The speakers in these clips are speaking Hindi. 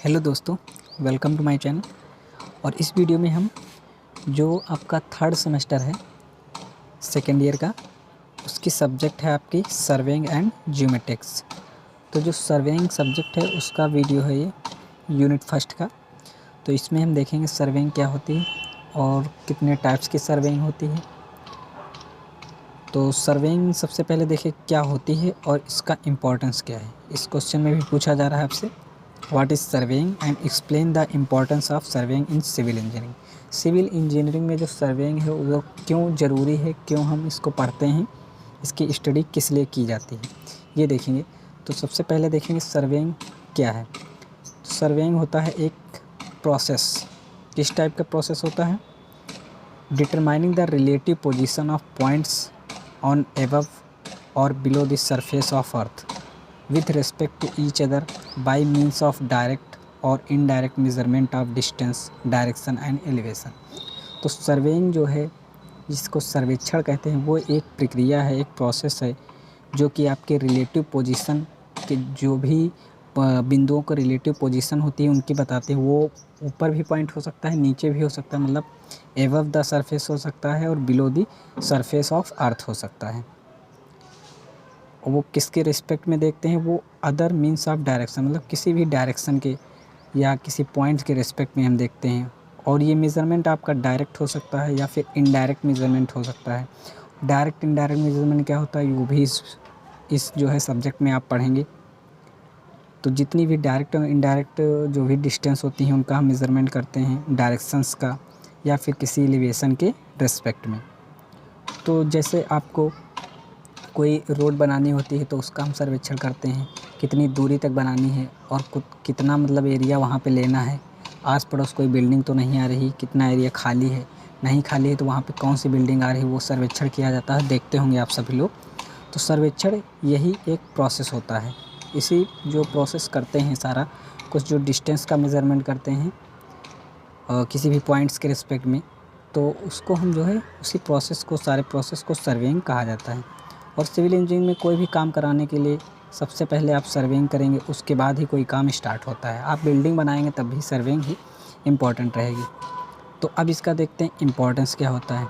हेलो दोस्तों, वेलकम टू माय चैनल। और इस वीडियो में हम जो आपका थर्ड सेमेस्टर है सेकेंड ईयर का, उसकी सब्जेक्ट है आपकी सर्वेइंग एंड ज्योमेट्रिक्स। तो जो सर्वेइंग सब्जेक्ट है उसका वीडियो है ये यूनिट फर्स्ट का। तो इसमें हम देखेंगे सर्वेइंग क्या होती है और कितने टाइप्स की सर्वेइंग होती है। तो सर्वेइंग सबसे पहले देखें क्या होती है और इसका इम्पोर्टेंस क्या है। इस क्वेश्चन में भी पूछा जा रहा है आपसे, what is surveying and explain the importance of surveying in civil engineering. Civil engineering में जो सर्वेइंग है वो क्यों ज़रूरी है, क्यों हम इसको पढ़ते हैं, इसकी स्टडी किस लिए की जाती है, ये देखेंगे। तो सबसे पहले देखेंगे सर्वेइंग क्या है। तो सर्वेइंग होता है एक प्रोसेस। किस टाइप का प्रोसेस होता है? Determining the relative position of points on above or below the surface of earth with respect to each other by means of direct और indirect measurement of distance, direction and elevation। तो सर्वेइंग जो है, जिसको सर्वेक्षण कहते हैं, वो एक प्रक्रिया है, एक प्रोसेस है जो कि आपके रिलेटिव पोजीशन के जो भी बिंदुओं को रिलेटिव पोजीशन होती है उनकी बताते हैं। वो ऊपर भी पॉइंट हो सकता है, नीचे भी हो सकता है, मतलब एबव द सरफेस हो सकता है और बिलो द सरफेस ऑफ अर्थ हो सकता है। वो किसके रिस्पेक्ट में देखते हैं? वो अदर मीन्स ऑफ डायरेक्शन, मतलब किसी भी डायरेक्शन के या किसी पॉइंट्स के रिस्पेक्ट में हम देखते हैं। और ये मेज़रमेंट आपका डायरेक्ट हो सकता है या फिर इनडायरेक्ट मेज़रमेंट हो सकता है। डायरेक्ट इनडायरेक्ट मेज़रमेंट क्या होता है, वो भी इस जो है सब्जेक्ट में आप पढ़ेंगे। तो जितनी भी डायरेक्ट और इनडायरेक्ट जो भी डिस्टेंस होती हैं उनका हम मेज़रमेंट करते हैं, डायरेक्शंस का या फिर किसी एलिवेशन के रिस्पेक्ट में। तो जैसे आपको कोई रोड बनानी होती है तो उसका हम सर्वेक्षण करते हैं, कितनी दूरी तक बनानी है और कितना मतलब एरिया वहाँ पे लेना है, आस पड़ोस कोई बिल्डिंग तो नहीं आ रही, कितना एरिया खाली है, नहीं खाली है तो वहाँ पे कौन सी बिल्डिंग आ रही है, वो सर्वेक्षण किया जाता है। देखते होंगे आप सभी लोग। तो सर्वेक्षण यही एक प्रोसेस होता है। इसी जो प्रोसेस करते हैं सारा कुछ, जो डिस्टेंस का मेज़रमेंट करते हैं किसी भी पॉइंट्स के रिस्पेक्ट में, तो उसको हम जो है उसी प्रोसेस को, सारे प्रोसेस को सर्वेइंग कहा जाता है। और सिविल इंजीनियरिंग में कोई भी काम कराने के लिए सबसे पहले आप सर्वेइंग करेंगे, उसके बाद ही कोई काम स्टार्ट होता है। आप बिल्डिंग बनाएंगे तब भी सर्वेइंग ही इम्पॉर्टेंट रहेगी। तो अब इसका देखते हैं इम्पॉर्टेंस क्या होता है।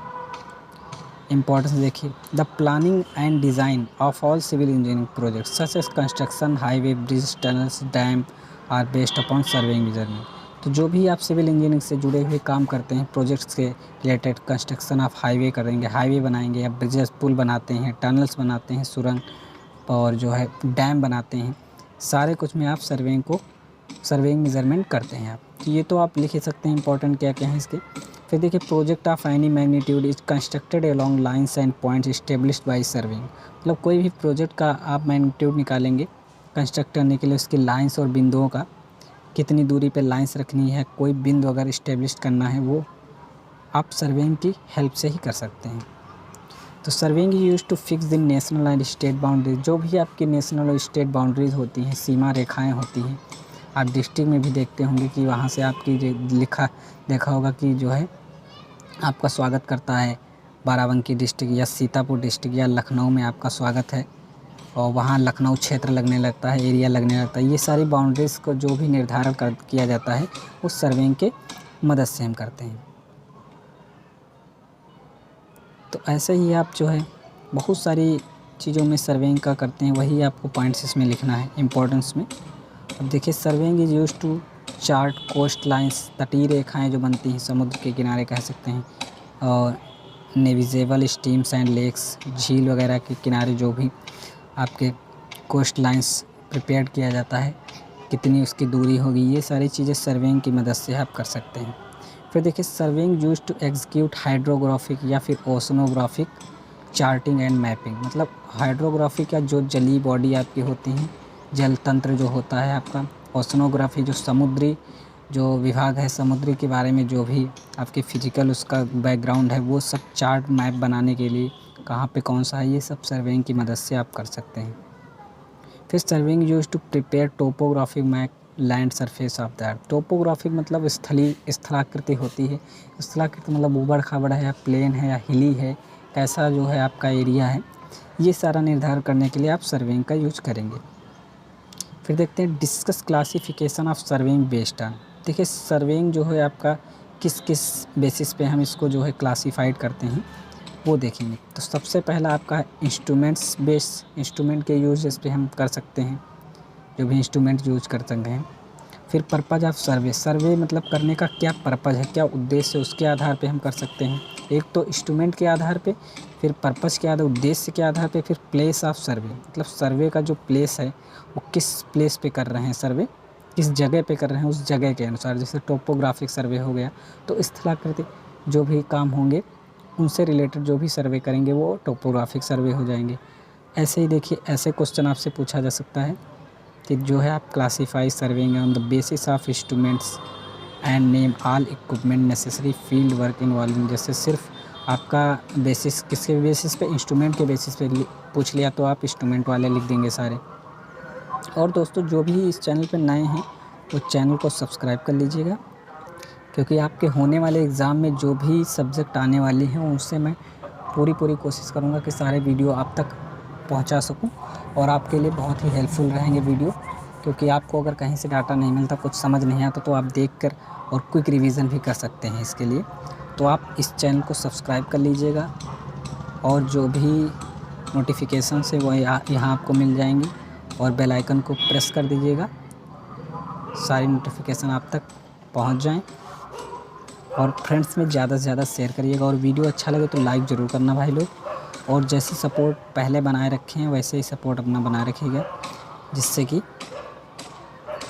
इम्पॉर्टेंस देखिए, the planning and design of all civil engineering projects such as construction, highway, bridge, tunnels, dam are based upon surveying measurement. तो जो भी आप सिविल इंजीनियरिंग से जुड़े हुए काम करते हैं, प्रोजेक्ट्स के रिलेटेड, कंस्ट्रक्शन ऑफ हाईवे करेंगे, हाईवे बनाएंगे या ब्रिजेस, पुल बनाते हैं, टनल्स बनाते हैं, सुरंग और जो है डैम बनाते हैं, सारे कुछ में आप सर्वेइंग मेजरमेंट करते हैं आप। तो ये तो आप लिख ही सकते हैं इंपॉर्टेंट क्या क्या है इसके। फिर देखिए, project of any magnitude is constructed along lines and points established by surveying. मतलब कोई भी प्रोजेक्ट का आप मैग्नीट्यूड निकालेंगे कंस्ट्रक्ट करने के लिए, उसकी लाइन्स और बिंदुओं का, कितनी दूरी पे लाइन्स रखनी है, कोई बिंदु अगर इस्टेब्लिश करना है, वो आप सर्वेइंग की हेल्प से ही कर सकते हैं। तो surveying use to fix the national and state boundaries. जो भी आपकी नेशनल और स्टेट बाउंड्रीज होती हैं, सीमा रेखाएं होती हैं, आप डिस्ट्रिक्ट में भी देखते होंगे कि वहाँ से आपकी देखा होगा कि जो है आपका स्वागत करता है बाराबंकी डिस्ट्रिक्ट या सीतापुर डिस्ट्रिक्ट या लखनऊ में आपका स्वागत है, और वहाँ लखनऊ क्षेत्र लगने लगता है, एरिया लगने लगता है। ये सारी बाउंड्रीज़ को जो भी निर्धारण किया जाता है उस सर्वेइंग के मदद से हम करते हैं। तो ऐसे ही आप जो है बहुत सारी चीज़ों में सर्वेइंग का करते हैं, वही आपको पॉइंट्स इसमें लिखना है इम्पोर्टेंस में। अब देखिए, surveying is use to chart coast lines, तटीय रेखाएँ जो बनती हैं, समुद्र के किनारे कह सकते हैं, और नेविजेबल स्ट्रीम्स एंड लेक्स, झील वगैरह के किनारे जो भी आपके कोस्ट लाइंस प्रिपेयर किया जाता है, कितनी उसकी दूरी होगी, ये सारी चीज़ें सर्वेइंग की मदद से आप कर सकते हैं। फिर देखिए, surveying use to execute hydrographic या फिर ओशनोग्राफिक चार्टिंग एंड मैपिंग। मतलब हाइड्रोग्राफिक या जो जलीय बॉडी आपकी होती हैं, जल तंत्र जो होता है आपका, ओशनोग्राफी जो समुद्री जो विभाग है, समुद्री के बारे में जो भी आपके फिजिकल उसका बैकग्राउंड है, वो सब चार्ट मैप बनाने के लिए कहाँ पे कौन सा है, ये सब सर्वेइंग की मदद से आप कर सकते हैं। फिर surveying use to prepare topographic map land surface of the earth. Topographic मतलब स्थलाकृति होती है। स्थलाकृति मतलब ऊबड़ खाबड़ है या प्लेन है या हिली है, कैसा जो है आपका एरिया है, ये सारा निर्धारण करने के लिए आप सर्वेइंग का यूज करेंगे। फिर देखते हैं discuss classification of surveying based on. देखिए सर्वेइंग जो है आपका किस किस बेसिस पे हम इसको जो है क्लासीफाइड करते हैं वो देखेंगे। तो सबसे पहला आपका है इंस्ट्रूमेंट्स बेस, इंस्ट्रूमेंट के यूजेस पे हम कर सकते हैं, जो भी इंस्ट्रूमेंट यूज कर सकते हैं। फिर पर्पज़ ऑफ सर्वे, सर्वे मतलब करने का क्या पर्पज़ है, क्या उद्देश्य है, उसके आधार पे हम कर सकते हैं। एक तो इंस्ट्रूमेंट के आधार पे, फिर पर्पज़ के आधार, उद्देश्य के आधार पे, फिर प्लेस ऑफ सर्वे मतलब सर्वे का जो प्लेस है वो किस प्लेस पे कर रहे हैं सर्वे, किस जगह पे कर रहे हैं, उस जगह के अनुसार। जैसे टोपोग्राफिक सर्वे हो गया तो स्थलाकृति जो भी काम होंगे उनसे रिलेटेड जो भी सर्वे करेंगे वो टोपोग्राफिक सर्वे हो जाएंगे। ऐसे ही देखिए ऐसे क्वेश्चन आपसे पूछा जा सकता है कि जो है आप classify surveying on the basis of instruments and name all equipment necessary field work involving. जैसे सिर्फ आपका बेसिस किसके बेसिस पे, इंस्ट्रूमेंट के बेसिस पे पूछ लिया तो आप इंस्ट्रूमेंट वाले लिख देंगे सारे। और दोस्तों जो भी इस चैनल पे नए हैं वो चैनल को सब्सक्राइब कर लीजिएगा, क्योंकि आपके होने वाले एग्ज़ाम में जो भी सब्जेक्ट आने वाली हैं उनसे मैं पूरी कोशिश करूँगा कि सारे वीडियो आप तक पहुंचा सकूं और आपके लिए बहुत ही हेल्पफुल रहेंगे वीडियो। क्योंकि आपको अगर कहीं से डाटा नहीं मिलता, कुछ समझ नहीं आता, तो आप देखकर और क्विक रिवीजन भी कर सकते हैं इसके लिए। तो आप इस चैनल को सब्सक्राइब कर लीजिएगा और जो भी नोटिफिकेशन है वो यहाँ आपको मिल जाएंगी, और बेल आइकन को प्रेस कर दीजिएगा, सारी नोटिफिकेशन आप तक पहुँच जाएँ। और फ्रेंड्स में ज़्यादा से ज़्यादा शेयर करिएगा, और वीडियो अच्छा लगे तो लाइक ज़रूर करना भाई लोग। और जैसे सपोर्ट पहले बनाए रखे हैं वैसे ही सपोर्ट अपना बनाए रखिएगा, जिससे कि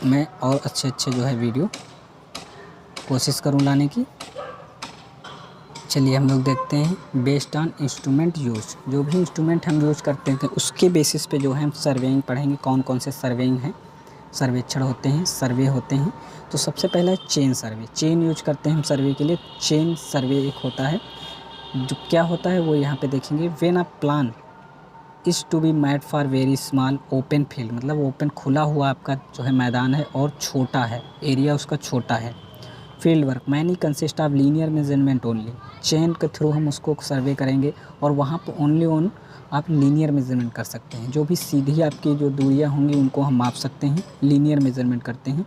मैं और अच्छे जो है वीडियो कोशिश करूं लाने की। चलिए हम लोग देखते हैं बेस्ड ऑन इंस्ट्रूमेंट यूज, जो भी इंस्ट्रूमेंट हम यूज करते हैं उसके बेसिस पे जो है हम सर्वेइंग पढ़ेंगे, कौन कौन से सर्वेइंग हैं, सर्वेक्षण होते हैं, सर्वे होते हैं। तो सबसे पहला है चेन सर्वे, चेन यूज करते हैं हम सर्वे के लिए। चेन सर्वे एक होता है, जो क्या होता है वो यहाँ पे देखेंगे। When a plan is to be made for very small open field, मतलब ओपन खुला हुआ आपका जो है मैदान है और छोटा है, एरिया उसका छोटा है। Field work many consist of linear measurement only, chain के थ्रू हम उसको सर्वे करेंगे और वहाँ पर ओनली आप लीनियर मेजरमेंट कर सकते हैं। जो भी सीधी आपकी जो दूरियाँ होंगी उनको हम माप सकते हैं, लीनियर मेजरमेंट करते हैं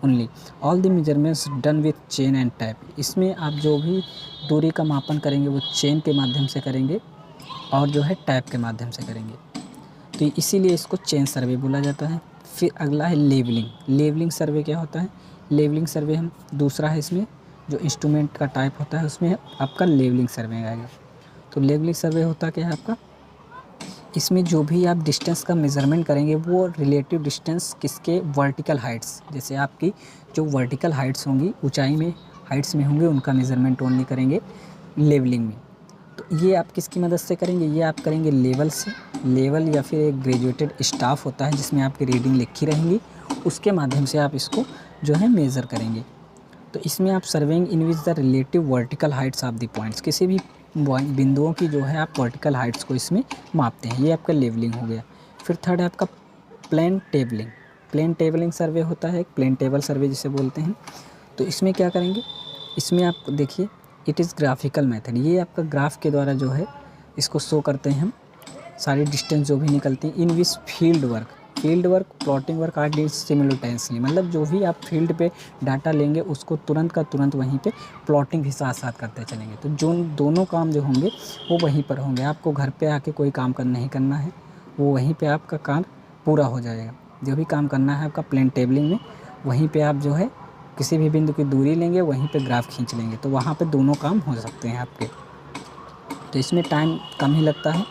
only. All the measurements done with chain and tap, इसमें आप जो भी दूरी का मापन करेंगे वो चेन के माध्यम से करेंगे और जो है टैप के माध्यम से करेंगे, तो इसीलिए इसको चेन सर्वे बोला जाता है। फिर अगला है लेवलिंग, लेवलिंग सर्वे क्या होता है, लेवलिंग सर्वे हम दूसरा है, इसमें जो इंस्ट्रूमेंट का टाइप होता है उसमें आपका लेवलिंग सर्वे आएगा। तो लेवलिंग सर्वे होता क्या है आपका, इसमें जो भी आप डिस्टेंस का मेज़रमेंट करेंगे वो रिलेटिव डिस्टेंस किसके, वर्टिकल हाइट्स, जैसे आपकी जो वर्टिकल हाइट्स होंगी, ऊंचाई में हाइट्स में होंगे, उनका मेज़रमेंट ओनली करेंगे लेवलिंग में। तो ये आप किसकी मदद से करेंगे, ये आप करेंगे लेवल से, लेवल या फिर एक ग्रेजुएटेड स्टाफ होता है जिसमें आपकी रीडिंग लिखी रहेंगी, उसके माध्यम से आप इसको जो है मेज़र करेंगे। तो इसमें आप surveying in which the relative vertical Heights of the points, किसी भी बिंदुओं की जो है आप वर्टिकल हाइट्स को इसमें मापते हैं, ये आपका लेवलिंग हो गया। फिर थर्ड है आपका प्लेन टेबलिंग, प्लेन टेबलिंग सर्वे होता है, प्लेन टेबल सर्वे जिसे बोलते हैं। तो इसमें क्या करेंगे, इसमें आप देखिए इट इज़ ग्राफिकल मेथड, ये आपका ग्राफ के द्वारा जो है इसको शो करते हैं हम, सारी डिस्टेंस जो भी निकलती है। In which field work plotting work are did simultaneously, मतलब जो भी आप फील्ड पे डाटा लेंगे उसको तुरंत का तुरंत वहीं पे प्लॉटिंग भी साथ साथ करते चलेंगे। तो जो दोनों काम जो होंगे वो वहीं पर होंगे, आपको घर पे आके कोई काम नहीं करना है, वो वहीं पे आपका काम पूरा हो जाएगा। जो भी काम करना है आपका प्लेन टेबलिंग में, वहीं पर आप जो है किसी भी बिंदु की दूरी लेंगे, वहीं पे ग्राफ खींच लेंगे, तो वहाँ पे दोनों काम हो सकते हैं आपके। तो इसमें टाइम कम ही लगता है।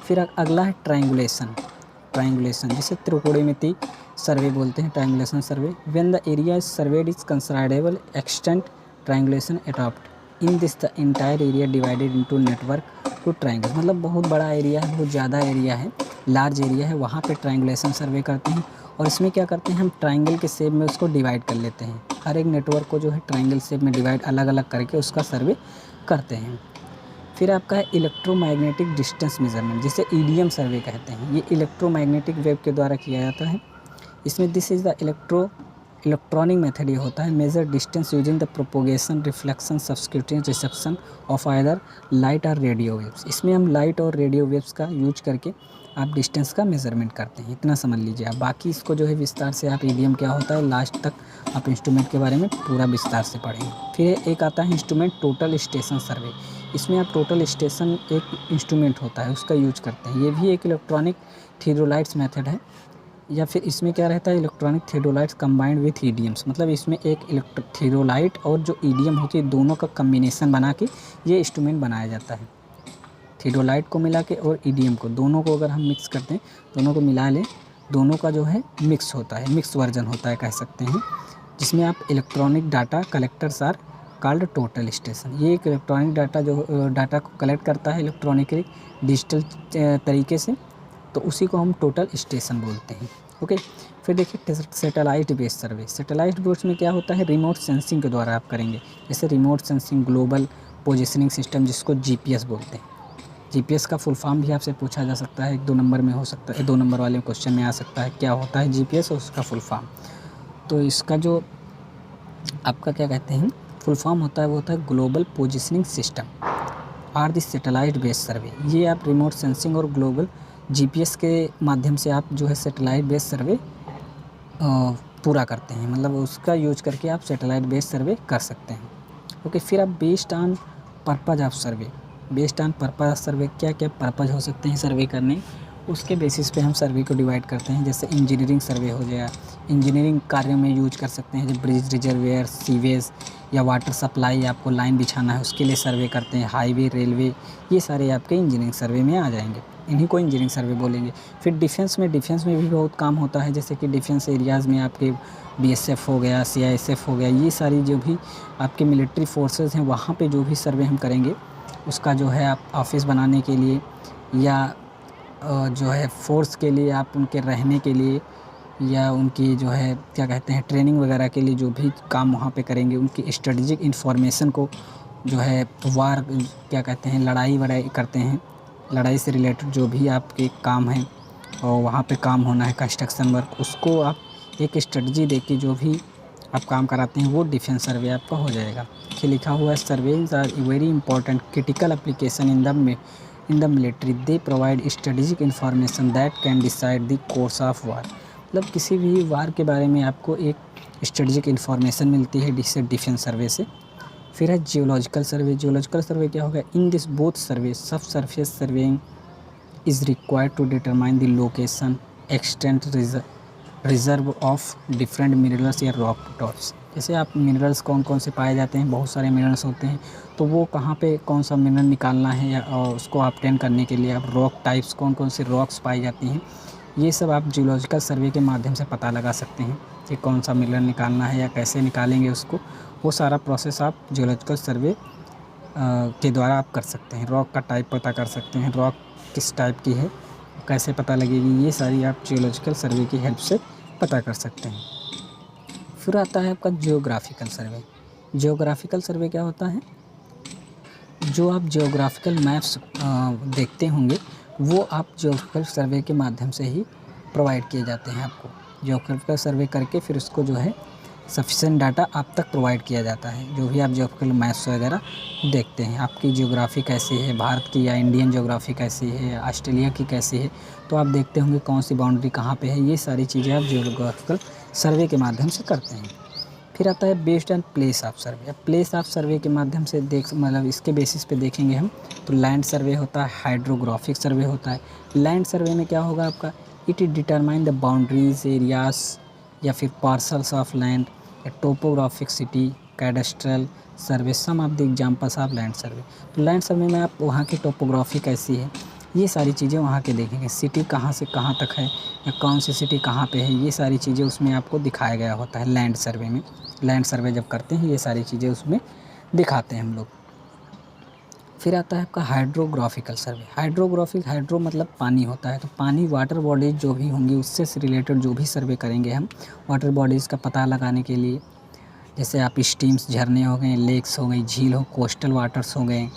फिर अगला है ट्रायंगुलेशन, जिसे त्रिकोणमिति सर्वे बोलते हैं, triangulation survey. When the area is served is considerable extent triangulation adopt in this the entire area divided into network two triangles, मतलब बहुत बड़ा एरिया है, बहुत ज़्यादा एरिया है, लार्ज एरिया है, वहाँ पे ट्रायंगुलेशन सर्वे करते हैं। और इसमें क्या करते हैं, हम ट्रायंगल के शेप में उसको डिवाइड कर लेते हैं, हर एक नेटवर्क को जो है ट्रायंगल शेप में डिवाइड अलग अलग करके उसका सर्वे करते हैं। फिर आपका है इलेक्ट्रोमैग्नेटिक डिस्टेंस मेजरमेंट, जिसे ईडीएम सर्वे कहते हैं, ये इलेक्ट्रोमैग्नेटिक वेव के द्वारा किया जाता है। इसमें this is the electronic method ये होता है, measure distance using the propagation, reflection, subsequent, reception of either light or radio waves. इसमें हम लाइट और रेडियो वेव्स का यूज करके आप डिस्टेंस का मेज़रमेंट करते हैं, इतना समझ लीजिए आप। बाकी इसको जो है विस्तार से आप ईडीएम क्या होता है लास्ट तक आप इंस्ट्रूमेंट के बारे में पूरा विस्तार से पढ़ेंगे। फिर एक आता है इंस्ट्रूमेंट टोटल स्टेशन सर्वे। इसमें आप टोटल स्टेशन एक इंस्ट्रूमेंट होता है उसका यूज करते हैं। ये भी एक इलेक्ट्रॉनिक थियोडोलाइट्स मेथड है, या फिर इसमें क्या रहता है electronic theodolites combined with EDMs. मतलब इसमें एक थियोडोलाइट और जो ईडीएम होती है दोनों का कम्बिनेशन बना के ये इंस्ट्रूमेंट बनाया जाता है। थियोडोलाइट को मिला के और ईडीएम को, दोनों को अगर हम मिक्स करते हैं, दोनों को मिला लें, दोनों का जो है मिक्स होता है, मिक्स वर्जन होता है कह सकते हैं, जिसमें आप electronic data collectors are called total station. ये एक इलेक्ट्रॉनिक डाटा जो डाटा को कलेक्ट करता है इलेक्ट्रॉनिकली डिजिटल तरीके से, तो उसी को हम टोटल स्टेशन बोलते हैं। ओके, फिर देखिए सैटेलाइट बेस्ड सर्वे। सैटेलाइट बेस्ड में क्या होता है, रिमोट सेंसिंग के द्वारा आप करेंगे। जैसे remote sensing global positioning system, जिसको जीपीएस बोलते हैं। जीपीएस का फुल फॉर्म भी आपसे पूछा जा सकता है, 1-2 नंबर में हो सकता है, 2 नंबर वाले क्वेश्चन में आ सकता है, क्या होता है जीपीएस और उसका फुल फॉर्म। तो इसका जो आपका क्या कहते हैं फुल फॉर्म होता है वो होता है global positioning system or the satellite based survey. ये आप रिमोट सेंसिंग और ग्लोबल जीपीएस के माध्यम से आप जो है सैटेलाइट बेस्ड सर्वे पूरा करते हैं, मतलब उसका यूज करके आप सैटेलाइट बेस्ड सर्वे कर सकते हैं। ओके, फिर आप based on purpose of survey. Based on purpose of सर्वे, क्या क्या पर्पज़ हो सकते हैं सर्वे करने, उसके बेसिस पे हम सर्वे को डिवाइड करते हैं। जैसे इंजीनियरिंग सर्वे हो गया, इंजीनियरिंग कार्यों में यूज कर सकते हैं, जैसे ब्रिज, रिजर्वेयर, सीवेज या वाटर सप्लाई, आपको लाइन बिछाना है उसके लिए सर्वे करते हैं। हाईवे, रेलवे, ये सारे आपके इंजीनियरिंग सर्वे में आ जाएंगे, इन्हीं को इंजीनियरिंग सर्वे बोलेंगे। फिर डिफेंस में भी बहुत काम होता है, जैसे कि डिफेंस एरियाज़ में आपके बीएसएफ हो गया, सीआईएसएफ हो गया, ये सारी जो भी आपके मिलिट्री फोर्सेस हैं वहाँ पे जो भी सर्वे हम करेंगे उसका जो है आप ऑफिस बनाने के लिए या जो है फोर्स के लिए, आप उनके रहने के लिए या उनकी जो है क्या कहते हैं ट्रेनिंग वगैरह के लिए जो भी काम वहाँ पे करेंगे, उनकी स्ट्रेटजिक इन्फॉर्मेशन को जो है वार क्या कहते हैं लड़ाई वड़ाई करते हैं, लड़ाई से रिलेटेड जो भी आपके काम हैं और वहाँ पे काम होना है कंस्ट्रक्शन वर्क, उसको आप एक स्ट्रेटजी दे के जो भी आप काम कराते हैं वो डिफेंस सर्वे आपका हो जाएगा। कि लिखा हुआ है surveys are very important critical application in the military, they provide strategic information that can decide the course of war. मतलब किसी भी वार के बारे में आपको एक स्ट्रेटेजिक इन्फॉर्मेशन मिलती है जिससे डिफेंस सर्वे से। फिर है जियोलॉजिकल सर्वे। जियोलॉजिकल सर्वे क्या होगा, in this both survey subsurface surveying is required to determine the location, extent, reserve of different minerals या रॉक टॉप्स। जैसे आप मिनरल्स कौन कौन से पाए जाते हैं, बहुत सारे मिनरल्स होते हैं, तो वो कहाँ पे कौन सा मिनरल निकालना है या उसको ऑब्टेन करने के लिए आप रॉक टाइप्स कौन कौन से रॉक्स पाई जाती हैं, ये सब आप जियोलॉजिकल सर्वे के माध्यम से पता लगा सकते हैं कि कौन सा मिनरल निकालना है या कैसे निकालेंगे उसको। वो सारा प्रोसेस आप जियोलॉजिकल सर्वे के द्वारा आप कर सकते हैं। रॉक का टाइप पता कर सकते हैं, रॉक किस टाइप की है कैसे पता लगेगी, ये सारी आप जियोलॉजिकल सर्वे की हेल्प से पता कर सकते हैं। फिर आता है आपका जियोग्राफिकल सर्वे। जियोग्राफिकल सर्वे क्या होता है, जो आप जियोग्राफिकल मैप्स देखते होंगे वो आप जियोग्राफिकल सर्वे के माध्यम से ही प्रोवाइड किए जाते हैं आपको। जियोग्राफिकल सर्वे करके फिर उसको जो है सफिशिएंट डाटा आप तक प्रोवाइड किया जाता है। जो भी आप जियोग्राफिकल मैप्स वगैरह देखते हैं, आपकी जियोग्राफी कैसी है, भारत की या इंडियन जियोग्राफी कैसी है, ऑस्ट्रेलिया की कैसी है, तो आप देखते होंगे कौन सी बाउंड्री कहाँ पे है, ये सारी चीज़ें आप जियोग्राफिकल सर्वे के माध्यम से करते हैं। फिर आता है बेस्ड ऑन प्लेस ऑफ सर्वे। अब प्लेस ऑफ सर्वे के माध्यम से मतलब इसके बेसिस पे देखेंगे हम, तो लैंड सर्वे होता है, हाइड्रोग्राफिक सर्वे होता है। लैंड सर्वे में क्या होगा आपका, it determine the boundaries areas या फिर parcels of land, topographic city, cadastral survey, some of the examples of land survey. तो लैंड सर्वे में आप वहाँ की टोपोग्राफी कैसी है, ये सारी चीज़ें वहाँ के देखेंगे। सिटी कहाँ से कहाँ तक है या कौन सी सिटी कहाँ पे है, ये सारी चीज़ें उसमें आपको दिखाया गया होता है लैंड सर्वे में। लैंड सर्वे जब करते हैं ये सारी चीज़ें उसमें दिखाते हैं हम लोग। फिर आता है आपका हाइड्रोग्राफिकल सर्वे। हाइड्रो मतलब पानी होता है, तो पानी वाटर बॉडीज़ जो भी होंगी उससे रिलेटेड जो भी सर्वे करेंगे हम वाटर बॉडीज़ का पता लगाने के लिए, जैसे आप स्ट्रीम्स, झरने हो गए, लेक्स हो गई, झील हो, कोस्टल वाटर्स हो गए,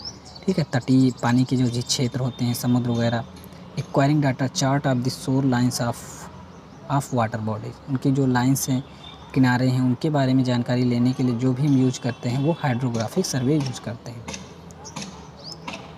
ठीक है, तटीय पानी के जो क्षेत्र होते हैं, समुद्र वगैरह। Acquiring data chart of the shore lines of water bodies, उनकी जो लाइन्स हैं किनारे हैं उनके बारे में जानकारी लेने के लिए जो भी हम यूज करते हैं वो हाइड्रोग्राफिक सर्वे यूज करते हैं।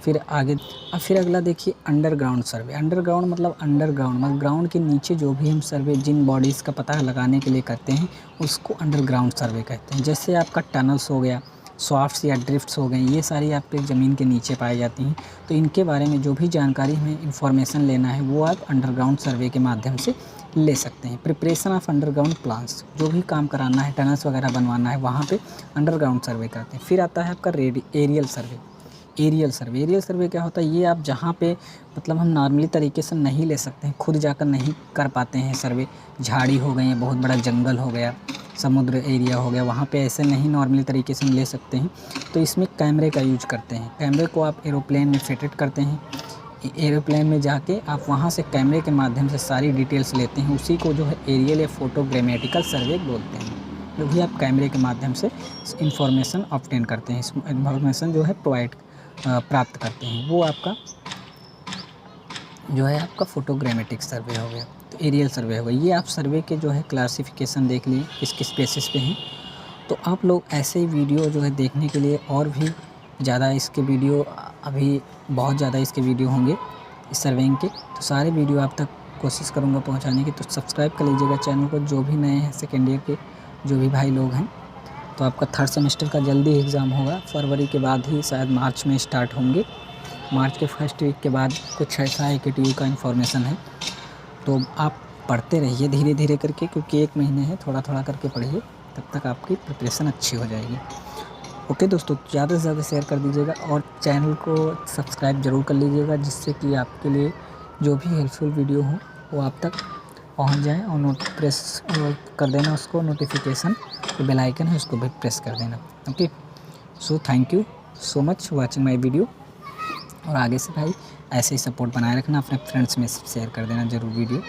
फिर आगे फिर अगला देखिए अंडरग्राउंड सर्वे। अंडरग्राउंड मतलब ग्राउंड के नीचे जो भी हम सर्वे जिन बॉडीज़ का पता लगाने के लिए करते हैं उसको अंडरग्राउंड सर्वे कहते हैं। जैसे आपका टनल्स हो गया, सॉफ्ट्स या ड्रिफ्ट्स हो गए, ये सारी आपके ज़मीन के नीचे पाई जाती हैं। तो इनके बारे में जो भी जानकारी हमें इंफॉर्मेशन लेना है वो आप अंडरग्राउंड सर्वे के माध्यम से ले सकते हैं। प्रिपरेशन ऑफ अंडरग्राउंड प्लान्स, जो भी काम कराना है, टनल्स वगैरह बनवाना है, वहाँ पे अंडरग्राउंड सर्वे करते हैं। फिर आता है आपका एरियल सर्वे। एरियल सर्वे क्या होता है, ये आप जहाँ पे मतलब हम नॉर्मली तरीके से नहीं ले सकते हैं, खुद जाकर नहीं कर पाते हैं सर्वे, झाड़ी हो गई, बहुत बड़ा जंगल हो गया, समुद्र एरिया हो गया, वहाँ पे ऐसे नहीं नॉर्मली तरीके से हम ले सकते हैं। तो इसमें कैमरे का यूज करते हैं। कैमरे को आप एरोप्लेन में फिटेड करते हैं, एरोप्लेन में जाके आप वहाँ से कैमरे के माध्यम से सारी डिटेल्स लेते हैं। उसी को जो है एरियल या फोटोग्रामेटिकल सर्वे बोलते हैं, जो भी आप कैमरे के माध्यम से इंफॉर्मेशन ऑब्टेन करते हैं, इंफॉर्मेशन जो है प्राप्त करते हैं, वो आपका जो है आपका फोटोग्रामेटिक सर्वे हो गया। तो एरियल सर्वे हो गया। ये आप सर्वे के जो है क्लासिफिकेशन देख लिए किस किस बेसिस पे हैं। तो आप लोग ऐसे ही वीडियो जो है देखने के लिए और भी ज़्यादा इसके वीडियो अभी बहुत ज़्यादा इसके वीडियो होंगे इस सर्वेइंग के, तो सारे वीडियो आप तक कोशिश करूँगा पहुँचाने की। तो सब्सक्राइब कर लीजिएगा चैनल को, जो भी नए हैं सेकेंड ईयर के जो भी भाई लोग हैं। तो आपका थर्ड सेमेस्टर का जल्दी एग्ज़ाम होगा, फरवरी के बाद ही शायद मार्च में स्टार्ट होंगे। मार्च के फर्स्ट वीक के बाद कुछ ऐसा है कि TU का इन्फॉर्मेशन है। तो आप पढ़ते रहिए धीरे धीरे करके, क्योंकि 1 महीने है, थोड़ा थोड़ा करके पढ़िए, तब तक आपकी प्रिपरेशन अच्छी हो जाएगी। ओके दोस्तों, ज़्यादा से ज़्यादा शेयर कर दीजिएगा और चैनल को सब्सक्राइब ज़रूर कर लीजिएगा, जिससे कि आपके लिए जो भी हेल्पफुल वीडियो हो वो आप तक पहुंच जाए। और प्रेस कर देना उसको, नोटिफिकेशन जो बेल आइकन है उसको भी प्रेस कर देना। Okay, so thank you so much watching my video. और आगे से भाई ऐसे ही सपोर्ट बनाए रखना, अपने फ्रेंड्स में शेयर कर देना ज़रूर वीडियो।